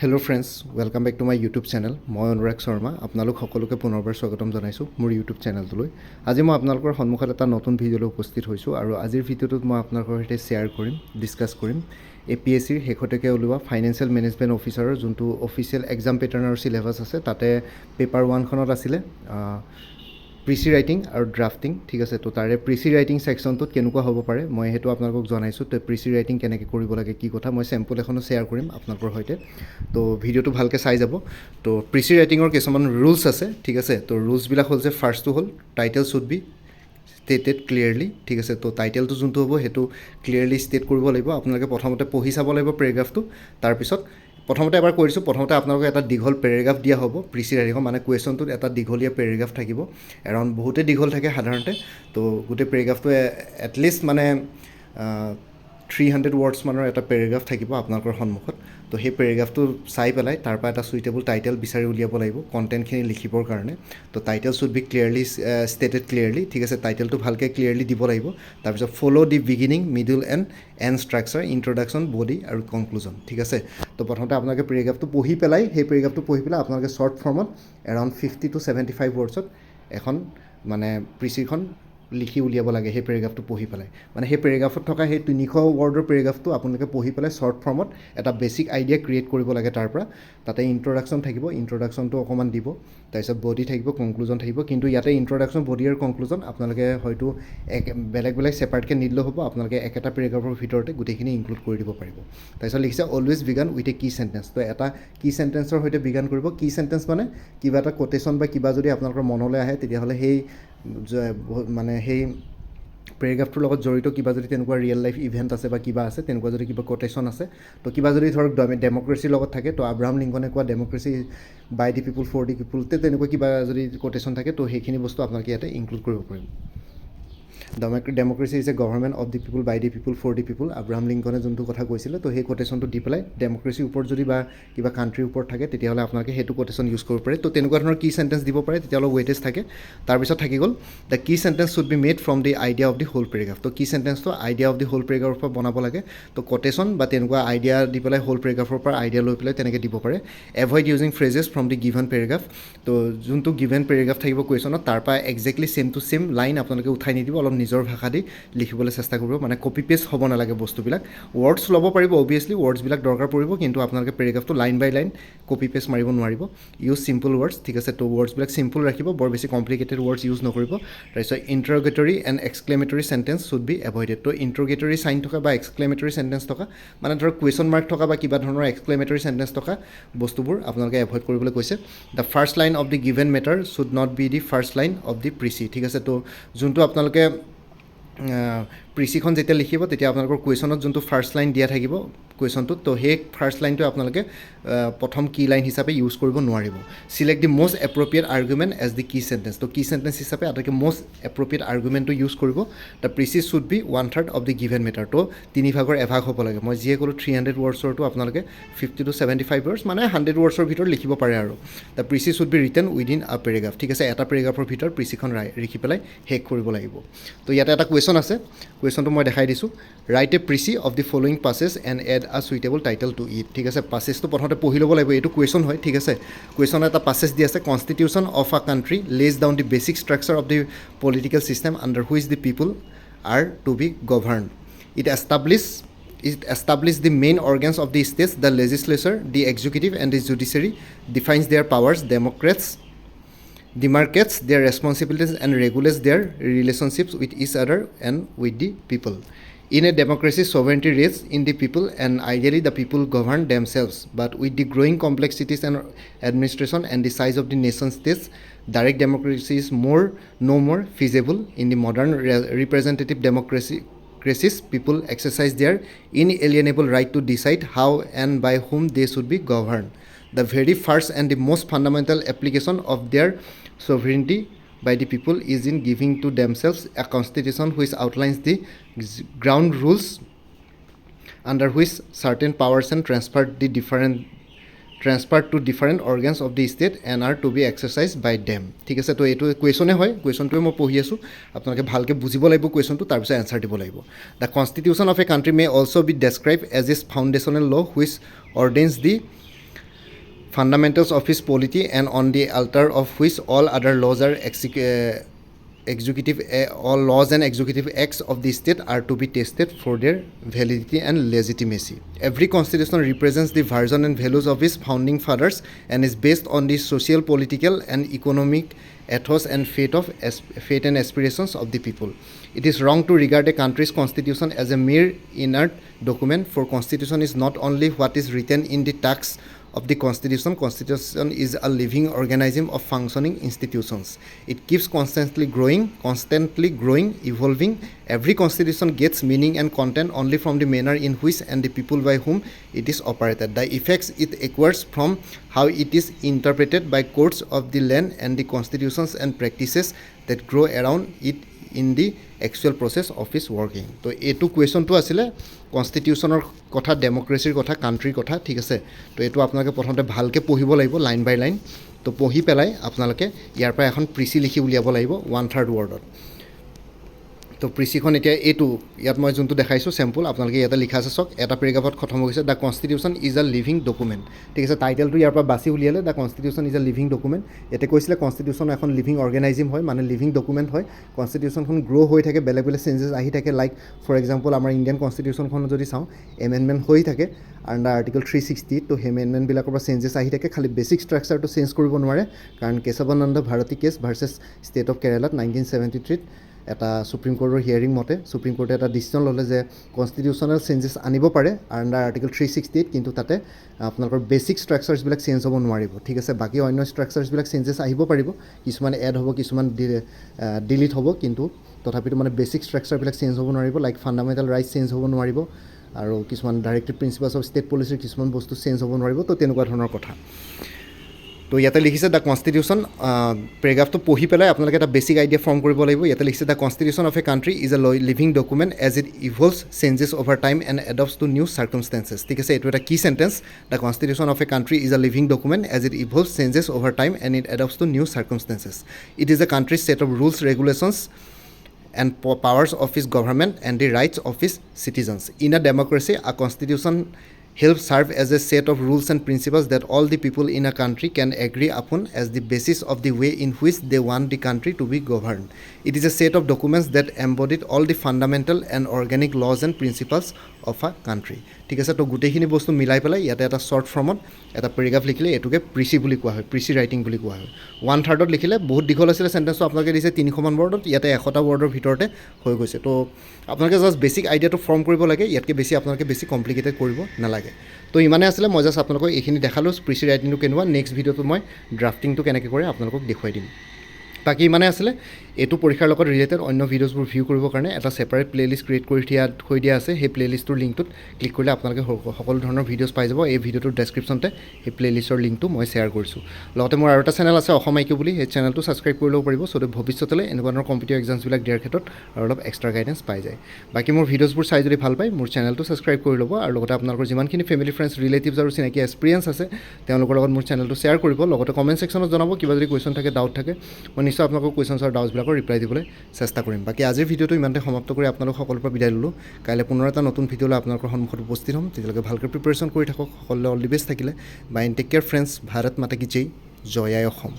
Hello' friends, welcome back to my YouTube channel. মই অনুৰাগ শৰ্মা আপোনালোক সকলোকে পুনৰবাৰ স্বাগতম জনাইছোঁ মোৰ ইউটিউব চেনেলটোলৈ। আজি মই আপোনালোকৰ সন্মুখত এটা নতুন ভিডিঅ'লৈ উপস্থিত হৈছোঁ আৰু আজিৰ ভিডিঅ'টোত মই আপোনালোকৰ সৈতে শ্বেয়াৰ কৰিম, ডিছকাছ কৰিম APSCৰ শেহতীয়াকৈ ওলোৱা ফাইনেন্সিয়েল মেনেজমেণ্ট অফিচাৰৰ যোনটো অফিচিয়েল এক্সাম পেটাৰ্ণ আৰু চিলেবাছ আছে। তাতে পেপাৰ 1খনত আছিলে প্ৰিচি ৰাইটিং আৰু ড্ৰাফটিং, ঠিক আছে। তো তাৰে প্ৰিচি ৰাইটিং ছেকশ্যনটোত কেনেকুৱা হ'ব পাৰে মই সেইটো আপোনালোকক জনাইছোঁ। তো প্ৰিচি ৰাইটিং কেনেকৈ কৰিব লাগে, কি কথা, মই চেম্পল এখনো শ্বেয়াৰ কৰিম আপোনালোকৰ সৈতে। তো ভিডিঅ'টো ভালকৈ চাই যাব। তো প্ৰিচি ৰাইটিঙৰ কিছুমান ৰুলছ আছে, ঠিক আছে। তো ৰুলছবিলাক হ'ল যে ফাৰ্ষ্টটো হ'ল title should be stated clearly, ঠিক আছে। তো টাইটেলটো যোনটো হ'ব সেইটো ক্লিয়াৰলি ষ্টেট কৰিব লাগিব। আপোনালোকে প্ৰথমতে পঢ়ি চাব লাগিব পেৰেগ্ৰাফটো। তাৰপিছত প্ৰথমতে এবাৰ কৈ দিছোঁ, প্ৰথমতে আপোনালোকে এটা দীঘল পেৰেগ্ৰাফ দিয়া হ'ব প্ৰিচি ৰাইটিঙৰ, মানে কুৱেশ্যনটোত এটা দীঘলীয়া পেৰেগ্ৰাফ থাকিব। এৰাউণ্ড বহুতেই দীঘল থাকে সাধাৰণতে। তো গোটেই পেৰেগ্ৰাফটো এটলিষ্ট মানে 300 ৱৰ্ডছ মানৰ এটা পেৰেগ্ৰাফ থাকিব আপোনালোকৰ সন্মুখত। তো সেই পেৰেগ্ৰাফটো চাই পেলাই তাৰপৰা এটা চুইটেবল টাইটেল বিচাৰি উলিয়াব লাগিব কণ্টেণ্টখিনি লিখিবৰ কাৰণে। তো title should be clearly stated clearly, ঠিক আছে। টাইটেলটো ভালকৈ ক্লিয়াৰলি দিব লাগিব। তাৰপিছত follow' the beginning, middle and structure, introduction, body আৰু কনক্লুজন, ঠিক আছে। তো প্ৰথমতে আপোনালোকে পেৰেগ্ৰাফটো পঢ়ি পেলাই আপোনালোকে শ্বৰ্ট ফৰ্মত এৰাউণ্ড 50 to 75 ৱৰ্ডছত এখন মানে প্ৰিচিখন লিখি উলিয়াব লাগে। সেই পেৰেগ্ৰাফটো পঢ়ি পেলাই, মানে সেই পেৰেগ্ৰাফত থকা সেই 300 ৱৰ্ডৰ পেৰেগ্ৰাফটো আপোনালোকে পঢ়ি পেলাই শ্বৰ্ট ফৰ্মত এটা বেছিক আইডিয়া ক্ৰিয়েট কৰিব লাগে। তাৰপৰা তাতে ইণ্ট্ৰডাকশ্যন থাকিব, ইণ্ট্ৰডাকশ্যনটো অকণমান দিব। তাৰপিছত বডি থাকিব, কনক্লুজন থাকিব। কিন্তু ইয়াতে ইণ্ট্ৰডাকশ্যন, বডি আৰু কনক্লুজন আপোনালোকে হয়তো বেলেগ ছেপাৰেটকৈ নিদিলেও হ'ব। আপোনালোকে একেটা পেৰেগ্ৰাফৰ ভিতৰতে গোটেইখিনি ইনক্লুড কৰি দিব পাৰিব। তাৰপিছত লিখিছে অলৱেজ বিগান উইথ এ কি চেণ্টেন্স। তো এটা কি চেণ্টেন্সৰ সৈতে বিগান কৰিব। কি চেণ্টেন্স মানে কিবা এটা কোটেশ্যন বা কিবা যদি আপোনালোকৰ মনলৈ আহে, তেতিয়াহ'লে সেই পেৰেগ্ৰাফটোৰ লগত জড়িত কিবা যদি তেনেকুৱা ৰিয়েল লাইফ ইভেণ্ট আছে বা কিবা আছে, তেনেকুৱা যদি কিবা কোটেশ্যন আছে, তো কিবা যদি ধৰক ডেম'ক্ৰেচিৰ লগত থাকে, তো আব্ৰাহাম লিংকনে কোৱা democracy by the people for the পিপুল, তেনেকুৱা কিবা যদি কোটেশ্যন থাকে, তো সেইখিনি বস্তু আপোনালোকে ইয়াতে ইনক্লুড কৰিব পাৰিব। Democracy is a government of the people by the people for the people, Abraham লিংকনে যোনটো কথা কৈছিলে। তো সেই কোটেশ্যনটো দি পেলাই ডেম'ক্ৰেচিৰ ওপৰত যদি বা কিবা কাণ্ট্ৰিৰ ওপৰত থাকে, তেতিয়াহ'লে আপোনালোকে সেইটো কোটেশ্যন ইউজ কৰিব পাৰে। তো তেনেকুৱা ধৰণৰ কি চেণ্টেন্স দিব পাৰে, তেতিয়া অলপ ৱেইটেজ থাকে। তাৰপিছত থাকি গ'ল the key sentence should be made from the idea of the whole paragraph. তো কি চেণ্টেন্সটো আইডিয়া অফ দি হোল পেৰেগ্ৰাফৰ পৰা বনাব লাগে। তো কোটেশ্যন বা তেনেকুৱা আইডিয়া দি পেলাই হোল পেৰেগ্ৰাফৰ পৰা আইডিয়া লৈ পেলাই তেনেকৈ দিব পাৰে। Avoid using phrases from the given paragraph. তো যোনটো গিভেন পেৰেগ্ৰাফ থাকিব কুৱেশ্যনত, তাৰপৰা exactly same to same line আপোনালোকে উঠাই নিদিব, অলপ নিজৰ ভাষা দি লিখিবলৈ চেষ্টা কৰিব। মানে কপি পেষ্ট হ'ব নালাগে বস্তুবিলাক। ৱৰ্ডছ ল'ব পাৰিব, অবভিয়াছলি ৱৰ্ডছবিলাক দৰকাৰ পৰিব, কিন্তু আপোনালোকে পেৰেগ্ৰাফটো লাইন বাই লাইন কপি পেষ্ট মাৰিব নোৱাৰিব। ইউজ চিম্পল ৱৰ্ডছ, ঠিক আছে। তো ৱৰ্ডছবিলাক চিম্পল ৰাখিব, বৰ বেছি কমপ্লিকেটেড ৱৰ্ডছ ইউজ নকৰিব। তাৰপিছত interrogatory and exclamatory sentence should be avoided. তো ইণ্টাৰগেটৰী চাইন থকা বা এক্সক্লেমেটৰী চেণ্টেন্স থকা, মানে ধৰক কুৱেশ্যন মাৰ্ক থকা বা কিবা ধৰণৰ এক্সক্লেমেটৰী চেণ্টেন্স থকা বস্তুবোৰ আপোনালোকে এভইড কৰিবলৈ কৈছে। The first line of the given matter should not be the first line of the precis, ঠিক আছে। তো যোনটো আপোনালোকে প্ৰিচিখন যেতিয়া লিখিব, তেতিয়া আপোনালোকৰ কুৱেশ্যনত যোনটো ফাৰ্ষ্ট লাইন দিয়া থাকিব কুৱেশ্যনটোত, তো সেই ফাৰ্ষ্ট লাইনটো আপোনালোকে প্ৰথম কি লাইন হিচাপে ইউজ কৰিব নোৱাৰিব। Select the most appropriate argument as the key sentence. তো কি চেণ্টেন্স হিচাপে আটাইতকৈ মষ্ট এপ্ৰপ্ৰিয়েট আৰ্গুমেণ্টটো ইউজ কৰিব। The precis should be 1/3 of the given matter. তো 3/4 এভাগ হ'ব লাগে। মই যিয়ে ক'লোঁ 300 ৱৰ্ডছৰটো আপোনালোকে 50 to 75 ৱৰ্ডছ, মানে 100 ৱৰ্ডছৰ ভিতৰত লিখিব পাৰে আৰু। The precis should be written within a paragraph, ঠিক আছে। এটা পেৰেগ্ৰাফৰ ভিতৰত প্ৰিচিখন লিখি পেলাই শেষ কৰিব লাগিব। তো ইয়াতে এটা কুৱেশ্যন আছে, কুৱেশ্যনটো মই দেখাই দিছোঁ। Write a precis of the following passage and add a suitable title to it, ঠিক আছে। পাছেজটো প্ৰথমতে পঢ়ি ল'ব লাগিব, এইটো কুৱেশ্যন হয়, ঠিক আছে। কুৱেশ্যনত এটা পাছেজ দি আছে, constitution of a country lays down the basic structure of the political system under which the people are to be govern. It establishes the main organs of the states, the legislature, the executive and the judiciary, defines their powers, demarcates their responsibilities and regulates their relationships with each other and with the people. In a democracy, sovereignty rests in the people and ideally the people govern themselves. But with the growing complexities and administration and the size of the nation states, direct democracy is no more feasible. In the modern representative democracy, people exercise their inalienable right to decide how and by whom they should be governed. The very first and the most fundamental application of their sovereignty by the people is in giving to themselves a constitution which outlines the ground rules under which certain powers are transferred to different organs of the state and are to be exercised by them, ঠিক আছে। তো এইটো কুৱেশ্যনে হয়, কুৱেশ্যনটোৱে মই পঢ়ি আছোঁ, আপোনালোকে ভালকৈ বুজিব লাগিব কুৱেশ্যনটো, তাৰপিছত এনচাৰ দিব লাগিব। The constitution of a country may also' be described as is foundational law' which ordains the fundamentals of his polity and on the altar of which all other laws are all laws and executive acts of the state are to be tested for their validity and legitimacy. Every constitution represents the version and values of his founding fathers and is based on the social, political, and economic ethos and fate and aspirations of the people. It is wrong to regard a country's constitution as a mere inert document, for constitution is not only what is written in the text of the constitution. Constitution is a living organism of functioning institutions. It keeps constantly growing, evolving. Every constitution gets meaning and content only from the manner in which and the people by whom it is operated. The effects it acquires from how it is interpreted by courts of the land and the constitutions and practices that grow around it in the actual process of its working. তো এইটো কুৱেশ্যনটো আছিলে কনষ্টিটিউশ্যনৰ কথা, ডেমক্ৰেচিৰ কথা, কাণ্ট্ৰিৰ কথা, ঠিক আছে। তো এইটো আপোনালোকে প্ৰথমতে ভালকৈ পঢ়িব লাগিব লাইন বাই লাইন। তো পঢ়ি পেলাই আপোনালোকে ইয়াৰ পৰা এখন প্ৰিচি লিখি উলিয়াব লাগিব 1/3 ৱৰ্ডত। তো প্ৰিচিখন এতিয়া এইটো ইয়াত মই যোনটো দেখাইছোঁ চেম্পল, আপোনালোকে ইয়াতে লিখা আছে চাওক, এটা পেৰেগ্ৰাফত খতম হৈ গৈছে, the constitution is a living document, ঠিক আছে। টাইটেলটো ইয়াৰ পৰা বাছি উলিয়ালে, the constitution is a living document. ইয়াতে কৈছিলে কনষ্টিটিউশ্যন এখন লিভিং অৰ্গেনাইজিম হয়, মানে লিভিং ডকুমেণ্ট হয়। কনষ্টিটিউশ্যনখন গ্ৰ' হৈ থাকে, বেলেগ বেলেগ চেঞ্জেছ আহি থাকে। লাইক ফৰ এক্সাম্পল আমাৰ ইণ্ডিয়ান কনষ্টিটিউশ্যনখন যদি চাওঁ, এমেণ্ডমেণ্ট হৈ থাকে আণ্ডাৰ আৰ্টিকল 360। তো সেই এমেণ্ডমেণ্টবিলাকৰ পৰা চেঞ্জেছ আহি থাকে, খালি বেছিক ষ্ট্ৰাকচাৰটো চেঞ্জ কৰিব নোৱাৰে, কাৰণ Kesavananda Bharati case versus state of কেৰালাত 1973 এটা সুপ্ৰিম কোৰ্টৰ হিয়াৰিং মতে সুপ্ৰিম কোৰ্টে এটা ডিচিশ্যন ল'লে যে কনষ্টিটিউশ্যনেল চেঞ্জেছ আনিব পাৰে আণ্ডাৰ আৰ্টিকল 368, কিন্তু তাতে আপোনালোকৰ বেছিক ষ্ট্ৰাকচাৰ্ছবিলাক চেঞ্জ হ'ব নোৱাৰিব, ঠিক আছে। বাকী অন্য ষ্ট্ৰাকচাৰ্ছবিলাক চেঞ্জেছ আহিব পাৰিব, কিছুমান এড হ'ব, কিছুমান ডিলিট হ'ব, কিন্তু তথাপিতো মানে বেছিক ষ্ট্ৰাকচাৰবিলাক চেঞ্জ হ'ব নোৱাৰিব। লাইক ফাণ্ডামেণ্টেল ৰাইটছ চেঞ্জ হ'ব নোৱাৰিব, আৰু কিছুমান ডাইৰেক্টিভ প্ৰিন্সিপালছ অফ ষ্টেট পলিচিৰ কিছুমান বস্তু চেঞ্জ হ'ব নোৱাৰিব। তো তেনেকুৱা ধৰণৰ কথা। তো ইয়াতে লিখিছে দ্য কনষ্টিটিউশ্যন, পেৰেগ্ৰাফটো পঢ়ি পেলাই আপোনালোকে এটা বেছিক আইডিয়া ফৰ্ম কৰিব লাগিব। ইয়াতে লিখিছে the constitution of a country is a living document as it evolves, changes over time and adapts to new circumstances, ঠিক আছে। এইটো এটা key sentence, the constitution of a country is a living document as it evolves, changes over time and it adapts to new circumstances. It is a country's set of rules, regulations and powers of its government and the rights of its citizens. In a democracy, a constitution helps serve as a set of rules and principles that all the people in a country can agree upon as the basis of the way in which they want the country to be governed. It is a set of documents that embody all the fundamental and organic laws and principles of a country. ঠিক আছে। তো গোটেইখিনি বস্তু মিলাই পেলাই ইয়াতে এটা short ফৰ্মত এটা পেৰেগ্ৰাফ লিখিলে এইটোকে প্ৰিচি বুলি কোৱা হয়, প্ৰিচি ৰাইটিং বুলি কোৱা হয়। 1/3 লিখিলে বহুত দীঘল আছিলে চেণ্টেঞ্চটো, আপোনালোকে দিছে 300মান ৱৰ্ডত, ইয়াতে 100টা ৱৰ্ডৰ ভিতৰতে হৈ গৈছে। তো আপোনালোকে জাষ্ট বেছিক আইডিয়াটো ফৰ্ম কৰিব লাগে, ইয়াতকৈ বেছি আপোনালোকে বেছি কমপ্লিকেটেড কৰিব নালাগে। তো ইমানে আছিলে, মই জাষ্ট আপোনালোকক এইখিনি দেখালোঁ প্ৰিচি ৰাইটিংটো কেনেকুৱা। নেক্সট ভিডিঅ'টো মই ড্ৰাফটিংটো কেনেকৈ কৰে আপোনালোকক দেখুৱাই দিম। বাকী ইমানে আছিলে। এইটো পৰীক্ষাৰ লগত ৰিলেটেড অন্য ভিডিঅ'জবোৰ ভিউ কৰিবৰ কাৰণে এটা ছেপাৰেট প্লে'লিষ্ট ক্ৰিয়েট কৰি থৈ দিয়া আছে। সেই প্লে'লিষ্টটোৰ লিংকটোত ক্লিক কৰিলে আপোনালোকে সকলো ধৰণৰ ভিডিঅ'জ পাই যাব। এই ভিডিঅ'টোৰ ডেছক্ৰিপশ্যনতে সেই প্লে'লিষ্টৰ লিংকটো মই শ্বেয়াৰ কৰিছোঁ। লগতে মোৰ আৰু এটা চেনেল আছে অসম IQ বুলি, সেই চেনেলটো ছাবস্ক্ৰাইব কৰি ল'ব পাৰিব, চ' ভৱিষ্যতলৈ এনেকুৱা ধৰণৰ কম্পিটিটিভ এক্সামছবিলাক দিয়াৰ ক্ষেত্ৰত আৰু অলপ এক্সট্ৰা গাইডেঞ্চ পাই যায়। বাকী মোৰ ভিডিঅ'জবোৰ চাই যদি ভাল পায়, মোৰ চেনেলটো ছাবস্ক্ৰাইব কৰি ল'ব, আৰু লগতে আপোনালোকৰ যিমানখিনি ফেমিলি ফ্ৰেণ্ডছ ৰিলেটিভছ আৰু চিনাকি এক্সপিৰিয়েঞ্চ আছে তেওঁলোকৰ লগত মোৰ চেনেলটো শ্বেয়াৰ কৰিব। লগতে কমেণ্ট ছেকশ্যনত জনাব, কিবা যদি কুৱেশ্যন থাকে, ডাউট থাকে, মই নিশ্চয় আপোনালোকৰ কুৱেশ্যনছ আৰু ডাউটছবিলাকৰ ৰিপ্লাই দিবলৈ চেষ্টা কৰিম। বাকী আজিৰ ভিডিঅ'টো ইমানতে সমাপ্ত কৰি আপোনালোক সকলোৰে পৰা বিদায় ল'লোঁ। কাইলৈ পুনৰ এটা নতুন ভিডিঅ'লৈ আপোনালোকৰ সন্মুখত উপস্থিত হ'ম। তেতিয়ালৈকে ভালকৈ প্ৰিপেৰেশ্যন কৰি থাকক। সকলোলৈ অল দি বেষ্ট থাকিলে। Bye and take care friends. Bharat Mata কি জয়, জয় আই অসম।